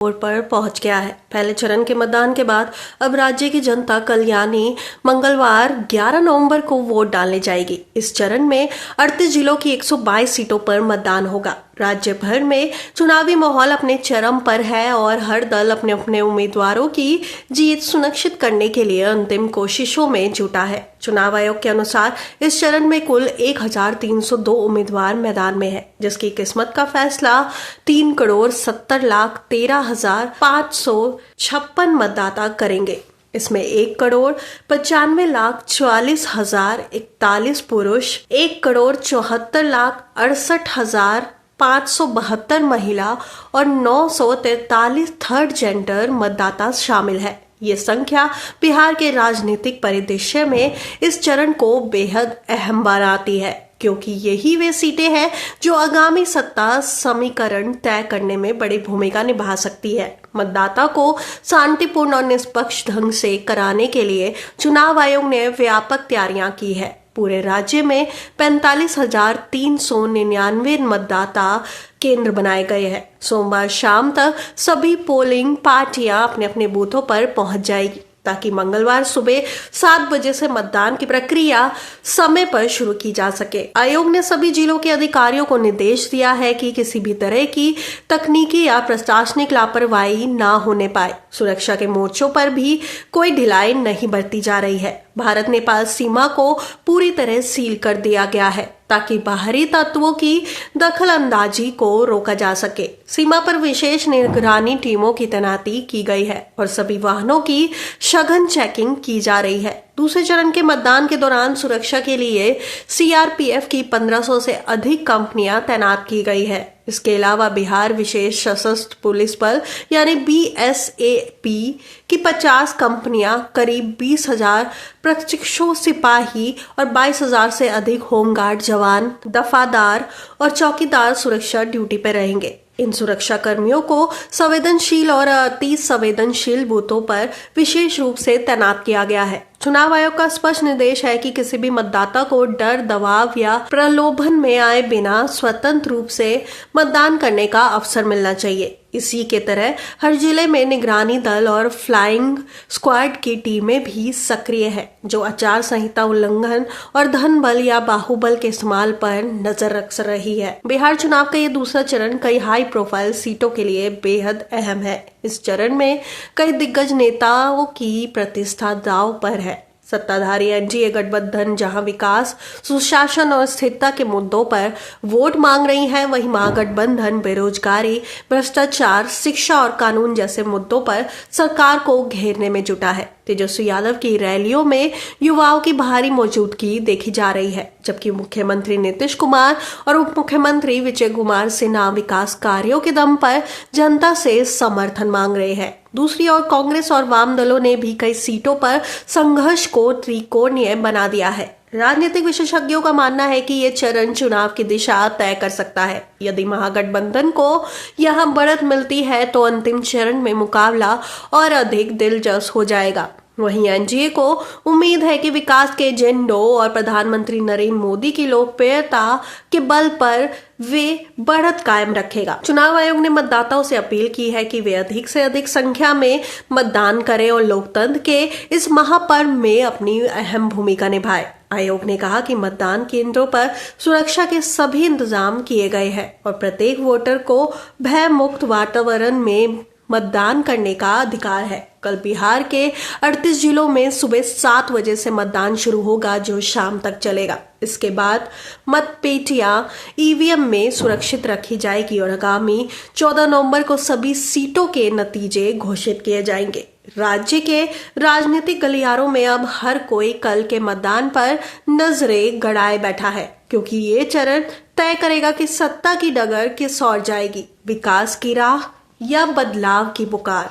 मोड़ पर पहुंच गया है। पहले चरण के मतदान के बाद अब राज्य की जनता कल यानी मंगलवार 11 नवंबर को वोट डालने जाएगी। इस चरण में 38 जिलों की 122 सीटों पर मतदान होगा। राज्य भर में चुनावी माहौल अपने चरम पर है और हर दल अपने अपने उम्मीदवारों की जीत सुनिश्चित करने के लिए अंतिम कोशिशों में जुटा है। चुनाव आयोग के अनुसार इस चरण में कुल 1302 उम्मीदवार मैदान में है, जिसकी किस्मत का फैसला 3,70,13,556 मतदाता करेंगे। इसमें 1,95,44,041 पुरुष, 1,74,68,572 महिला और 943 थर्ड जेंडर मतदाता शामिल है। ये संख्या बिहार के राजनीतिक परिदृश्य में इस चरण को बेहद अहम बनाती है, क्योंकि यही वे सीटें हैं जो आगामी सत्ता समीकरण तय करने में बड़ी भूमिका निभा सकती है। मतदाता को शांतिपूर्ण और निष्पक्ष ढंग से कराने के लिए चुनाव आयोग ने व्यापक तैयारियां की है। पूरे राज्य में 45,399 मतदाता केंद्र बनाए गए हैं। सोमवार शाम तक सभी पोलिंग पार्टियां अपने अपने बूथों पर पहुंच जाएगी, ताकि मंगलवार सुबह 7 बजे से मतदान की प्रक्रिया समय पर शुरू की जा सके। आयोग ने सभी जिलों के अधिकारियों को निर्देश दिया है कि किसी भी तरह की तकनीकी या प्रशासनिक लापरवाही ना होने पाए। सुरक्षा के मोर्चों पर भी कोई ढिलाई नहीं बरती जा रही है। भारत नेपाल सीमा को पूरी तरह सील कर दिया गया है, ताकि बाहरी तत्वों की दखलंदाजी को रोका जा सके। सीमा पर विशेष निगरानी टीमों की तैनाती की गई है और सभी वाहनों की सघन चेकिंग की जा रही है। दूसरे चरण के मतदान के दौरान सुरक्षा के लिए सीआरपीएफ की 1500 से अधिक कंपनियां तैनात की गई है। इसके अलावा बिहार विशेष सशस्त्र पुलिस बल यानी बीएसएपी की 50 कंपनियां, करीब 20,000 प्रशिक्षु सिपाही और 22,000 से अधिक होमगार्ड जवान, दफादार और चौकीदार सुरक्षा ड्यूटी पर रहेंगे। इन सुरक्षा कर्मियों को संवेदनशील और अति संवेदनशील बूथों पर विशेष रूप से तैनात किया गया है। चुनाव आयोग का स्पष्ट निर्देश है कि किसी भी मतदाता को डर, दबाव या प्रलोभन में आए बिना स्वतंत्र रूप से मतदान करने का अवसर मिलना चाहिए। इसी के तरह हर जिले में निगरानी दल और फ्लाइंग स्क्वाड की टीमें भी सक्रिय है, जो आचार संहिता उल्लंघन और धन बल या बाहुबल के इस्तेमाल पर नजर रख रही है। बिहार चुनाव का ये दूसरा चरण कई हाई प्रोफाइल सीटों के लिए बेहद अहम है। इस चरण में कई दिग्गज नेताओं की प्रतिष्ठा दांव पर है। सत्ताधारी एनडीए गठबंधन जहां विकास, सुशासन और स्थिरता के मुद्दों पर वोट मांग रही है, वहीं महागठबंधन बेरोजगारी, भ्रष्टाचार, शिक्षा और कानून जैसे मुद्दों पर सरकार को घेरने में जुटा है। तेजस्वी यादव की रैलियों में युवाओं की भारी मौजूदगी देखी जा रही है, जबकि मुख्यमंत्री नीतीश कुमार और उप मुख्यमंत्री विजय कुमार सिन्हा विकास कार्यों के दम पर जनता से समर्थन मांग रहे हैं। दूसरी ओर कांग्रेस और वाम दलों ने भी कई सीटों पर संघर्ष को त्रिकोणीय बना दिया है। राजनीतिक विशेषज्ञों का मानना है कि ये चरण चुनाव की दिशा तय कर सकता है। यदि महागठबंधन को यहां बढ़त मिलती है तो अंतिम चरण में मुकाबला और अधिक दिलचस्प हो जाएगा। वहीं एनडीए को उम्मीद है कि विकास के एजेंडों और प्रधानमंत्री नरेंद्र मोदी की लोकप्रियता के बल पर वे बढ़त कायम रखेगा। चुनाव आयोग ने मतदाताओं से अपील की है कि वे अधिक से अधिक संख्या में मतदान करें और लोकतंत्र के इस महापर्व में अपनी अहम भूमिका निभाएं। आयोग ने कहा कि मतदान केंद्रों पर सुरक्षा के सभी इंतजाम किए गए हैं और प्रत्येक वोटर को भय मुक्त वातावरण में मतदान करने का अधिकार है। कल बिहार के 38 जिलों में सुबह 7 बजे से मतदान शुरू होगा, जो शाम तक चलेगा। इसके बाद मतपेटियां ईवीएम में सुरक्षित रखी जाएगी और आगामी 14 नवंबर को सभी सीटों के नतीजे घोषित किए जाएंगे। राज्य के राजनीतिक गलियारों में अब हर कोई कल के मतदान पर नजरें गड़ाए बैठा है, क्योंकि ये चरण तय करेगा कि सत्ता की डगर किस ओर जाएगी, विकास की राह या बदलाव की पुकार।